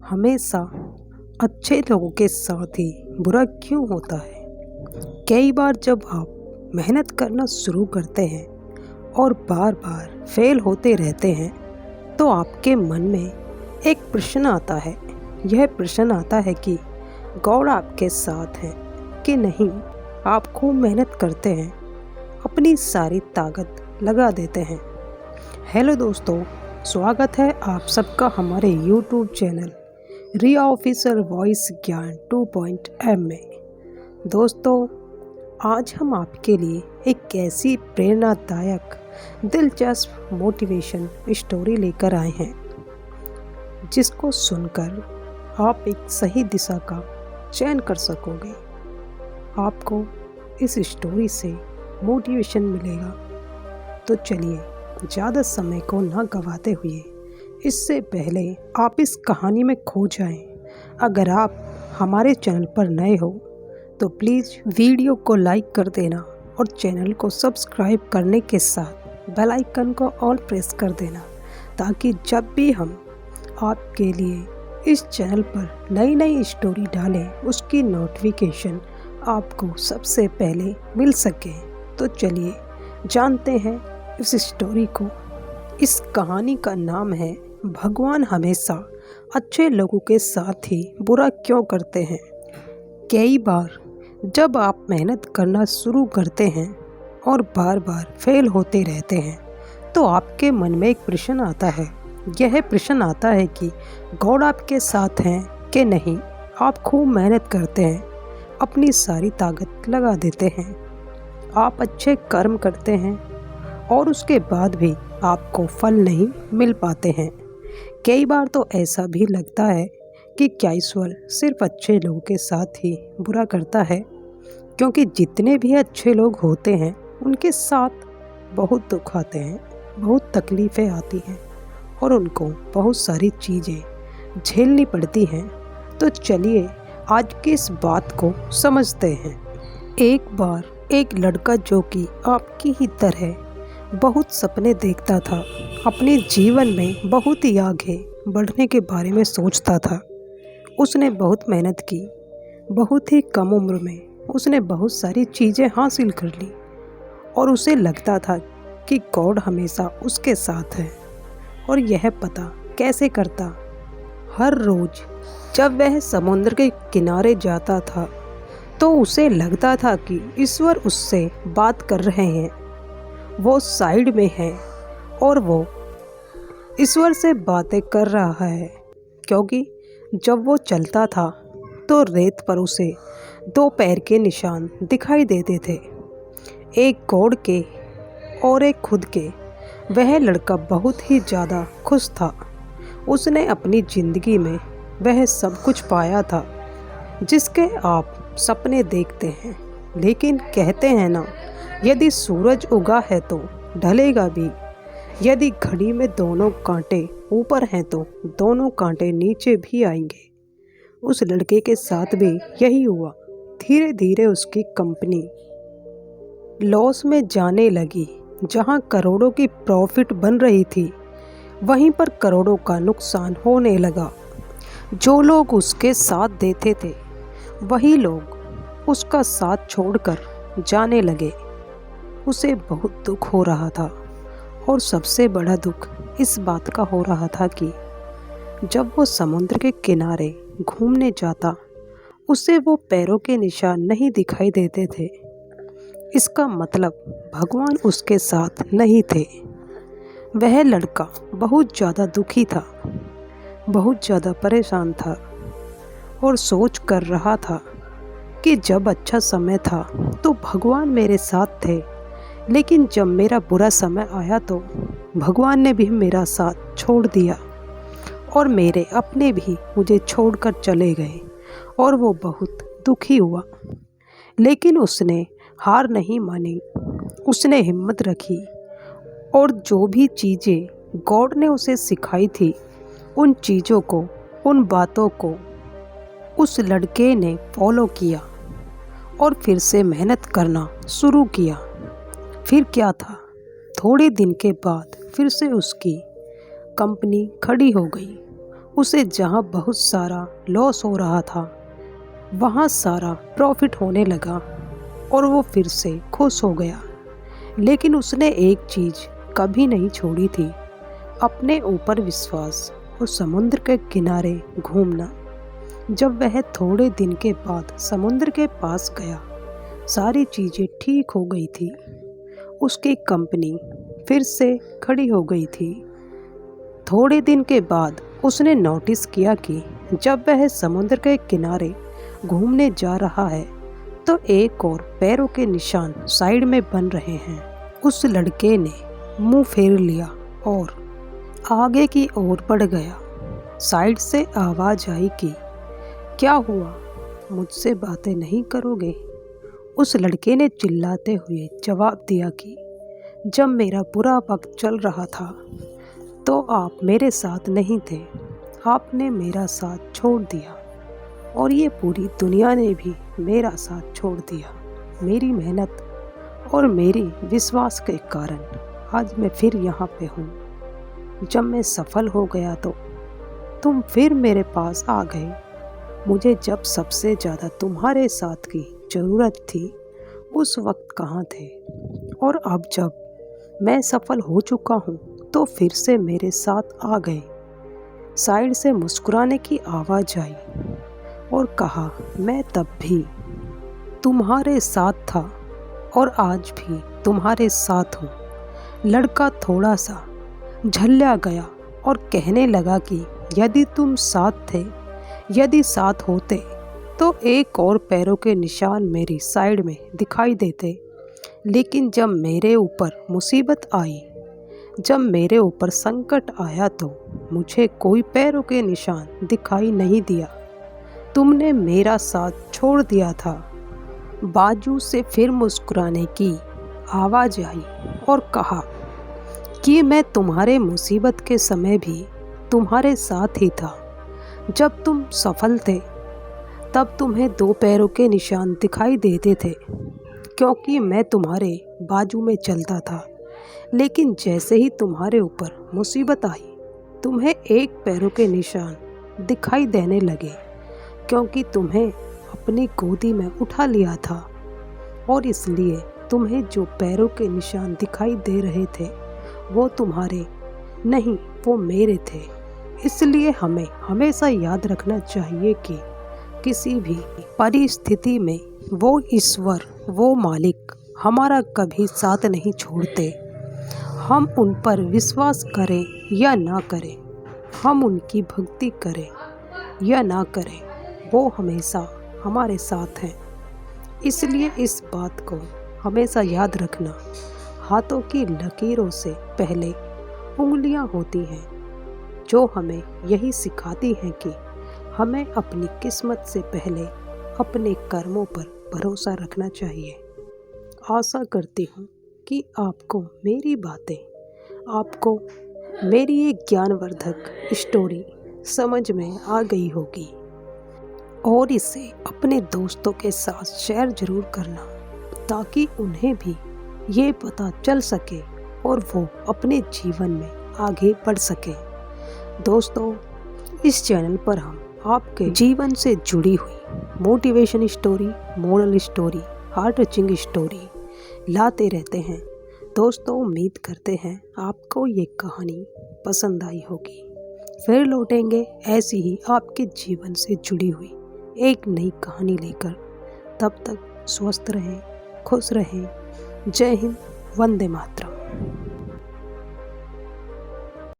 हमेशा अच्छे लोगों के साथ ही बुरा क्यों होता है। कई बार जब आप मेहनत करना शुरू करते हैं और बार बार फेल होते रहते हैं तो आपके मन में एक प्रश्न आता है। यह प्रश्न आता है कि गॉड आपके साथ है कि नहीं। आप खूब मेहनत करते हैं, अपनी सारी ताकत लगा देते हैं। हेलो दोस्तों, स्वागत है आप सबका हमारे यूट्यूब चैनल रिया ऑफिसर वॉइस ज्ञान 2.m में। दोस्तों, आज हम आपके लिए एक ऐसी प्रेरणादायक दिलचस्प मोटिवेशन स्टोरी लेकर आए हैं जिसको सुनकर आप एक सही दिशा का चयन कर सकोगे। आपको इस स्टोरी से मोटिवेशन मिलेगा। तो चलिए ज़्यादा समय को ना गंवाते हुए इससे पहले आप इस कहानी में खो जाएं। अगर आप हमारे चैनल पर नए हो तो प्लीज़ वीडियो को लाइक कर देना और चैनल को सब्सक्राइब करने के साथ बेल आइकन को ऑल प्रेस कर देना, ताकि जब भी हम आपके लिए इस चैनल पर नई नई स्टोरी डालें उसकी नोटिफिकेशन आपको सबसे पहले मिल सके। तो चलिए जानते हैं इस स्टोरी को। इस कहानी का नाम है भगवान हमेशा अच्छे लोगों के साथ ही बुरा क्यों करते हैं। कई बार जब आप मेहनत करना शुरू करते हैं और बार बार फेल होते रहते हैं तो आपके मन में एक प्रश्न आता है। यह प्रश्न आता है कि गॉड आपके साथ हैं कि नहीं। आप खूब मेहनत करते हैं, अपनी सारी ताकत लगा देते हैं, आप अच्छे कर्म करते हैं और उसके बाद भी आपको फल नहीं मिल पाते हैं। कई बार तो ऐसा भी लगता है कि क्या ईश्वर सिर्फ अच्छे लोगों के साथ ही बुरा करता है, क्योंकि जितने भी अच्छे लोग होते हैं उनके साथ बहुत दुख आते हैं, बहुत तकलीफ़ें आती हैं और उनको बहुत सारी चीज़ें झेलनी पड़ती हैं। तो चलिए आज की इस बात को समझते हैं। एक बार एक लड़का जो कि आपकी ही तरह बहुत सपने देखता था, अपने जीवन में बहुत ही आगे बढ़ने के बारे में सोचता था। उसने बहुत मेहनत की, बहुत ही कम उम्र में उसने बहुत सारी चीज़ें हासिल कर ली और उसे लगता था कि गॉड हमेशा उसके साथ है। और यह पता कैसे करता? हर रोज़ जब वह समुद्र के किनारे जाता था तो उसे लगता था कि ईश्वर उससे बात कर रहे हैं, वो साइड में है और वो ईश्वर से बातें कर रहा है। क्योंकि जब वो चलता था तो रेत पर उसे 2 पैर के निशान दिखाई देते थे, एक गॉड के और एक खुद के। वह लड़का बहुत ही ज़्यादा खुश था। उसने अपनी ज़िंदगी में वह सब कुछ पाया था जिसके आप सपने देखते हैं। लेकिन कहते हैं ना, यदि सूरज उगा है तो ढलेगा भी। यदि घड़ी में दोनों कांटे ऊपर हैं तो दोनों कांटे नीचे भी आएंगे। उस लड़के के साथ भी यही हुआ। धीरे धीरे उसकी कंपनी लॉस में जाने लगी। जहां करोड़ों की प्रॉफिट बन रही थी वहीं पर करोड़ों का नुकसान होने लगा। जो लोग उसके साथ देते थे वही लोग उसका साथ छोड़कर जाने लगे। उसे बहुत दुख हो रहा था और सबसे बड़ा दुख इस बात का हो रहा था कि जब वो समुद्र के किनारे घूमने जाता उसे वो पैरों के निशान नहीं दिखाई देते थे। इसका मतलब भगवान उसके साथ नहीं थे। वह लड़का बहुत ज़्यादा दुखी था, बहुत ज़्यादा परेशान था और सोच कर रहा था कि जब अच्छा समय था तो भगवान मेरे साथ थे, लेकिन जब मेरा बुरा समय आया तो भगवान ने भी मेरा साथ छोड़ दिया और मेरे अपने भी मुझे छोड़कर चले गए और वो बहुत दुखी हुआ। लेकिन उसने हार नहीं मानी, उसने हिम्मत रखी और जो भी चीज़ें गॉड ने उसे सिखाई थी उन चीज़ों को, उन बातों को उस लड़के ने फॉलो किया और फिर से मेहनत करना शुरू किया। फिर क्या था, थोड़े दिन के बाद फिर से उसकी कंपनी खड़ी हो गई उसे जहाँ बहुत सारा लॉस हो रहा था वहाँ सारा प्रॉफिट होने लगा और वो फिर से खुश हो गया। लेकिन उसने एक चीज़ कभी नहीं छोड़ी थी, अपने ऊपर विश्वास और समुद्र के किनारे घूमना। जब वह थोड़े दिन के बाद समुद्र के पास गया, सारी चीज़ें ठीक हो गई थी। उसकी कंपनी फिर से खड़ी हो गई थी। थोड़े दिन के बाद उसने नोटिस किया कि जब वह समुद्र के किनारे घूमने जा रहा है तो एक और पैरों के निशान साइड में बन रहे हैं। उस लड़के ने मुंह फेर लिया और आगे की ओर बढ़ गया। साइड से आवाज़ आई कि क्या हुआ, मुझसे बातें नहीं करोगे? उस लड़के ने चिल्लाते हुए जवाब दिया कि जब मेरा बुरा वक्त चल रहा था तो आप मेरे साथ नहीं थे, आपने मेरा साथ छोड़ दिया और ये पूरी दुनिया ने भी मेरा साथ छोड़ दिया। मेरी मेहनत और मेरी विश्वास के कारण आज मैं फिर यहाँ पे हूँ। जब मैं सफल हो गया तो तुम फिर मेरे पास आ गए। मुझे जब सबसे ज़्यादा तुम्हारे साथ की ज़रूरत थी उस वक्त कहाँ थे? और अब जब मैं सफल हो चुका हूँ तो फिर से मेरे साथ आ गए। साइड से मुस्कुराने की आवाज़ आई और कहा, मैं तब भी तुम्हारे साथ था और आज भी तुम्हारे साथ हूँ। लड़का थोड़ा सा झल्ला गया और कहने लगा कि यदि तुम साथ थे, यदि साथ होते तो एक और पैरों के निशान मेरी साइड में दिखाई देते। लेकिन जब मेरे ऊपर मुसीबत आई, जब मेरे ऊपर संकट आया तो मुझे कोई पैरों के निशान दिखाई नहीं दिया। तुमने मेरा साथ छोड़ दिया था। बाजू से फिर मुस्कुराने की आवाज़ आई और कहा कि मैं तुम्हारे मुसीबत के समय भी तुम्हारे साथ ही था। जब तुम सफल थे तब तुम्हें दो पैरों के निशान दिखाई देते थे क्योंकि मैं तुम्हारे बाजू में चलता था। लेकिन जैसे ही तुम्हारे ऊपर मुसीबत आई, तुम्हें एक पैरों के निशान दिखाई देने लगे क्योंकि तुम्हें अपनी गोदी में उठा लिया था और इसलिए तुम्हें जो पैरों के निशान दिखाई दे रहे थे वो तुम्हारे नहीं, वो मेरे थे। इसलिए हमें हमेशा याद रखना चाहिए कि किसी भी परिस्थिति में वो ईश्वर, वो मालिक हमारा कभी साथ नहीं छोड़ते। हम उन पर विश्वास करें या ना करें, हम उनकी भक्ति करें या ना करें, वो हमेशा हमारे साथ हैं। इसलिए इस बात को हमेशा याद रखना, हाथों की लकीरों से पहले उंगलियां होती हैं, जो हमें यही सिखाती हैं कि हमें अपनी किस्मत से पहले अपने कर्मों पर भरोसा रखना चाहिए। आशा करती हूँ कि आपको मेरी बातें, आपको मेरी ये ज्ञानवर्धक स्टोरी समझ में आ गई होगी और इसे अपने दोस्तों के साथ शेयर ज़रूर करना ताकि उन्हें भी ये पता चल सके और वो अपने जीवन में आगे बढ़ सके। दोस्तों, इस चैनल पर हम आपके जीवन से जुड़ी हुई motivation story, moral story, heart touching story लाते रहते हैं। दोस्तों, उम्मीद करते हैं आपको ये कहानी पसंद आई होगी। फिर लौटेंगे ऐसी ही आपके जीवन से जुड़ी हुई एक नई कहानी लेकर। तब तक स्वस्थ रहें, खुश रहें। जय हिंद, वंदे मातरम।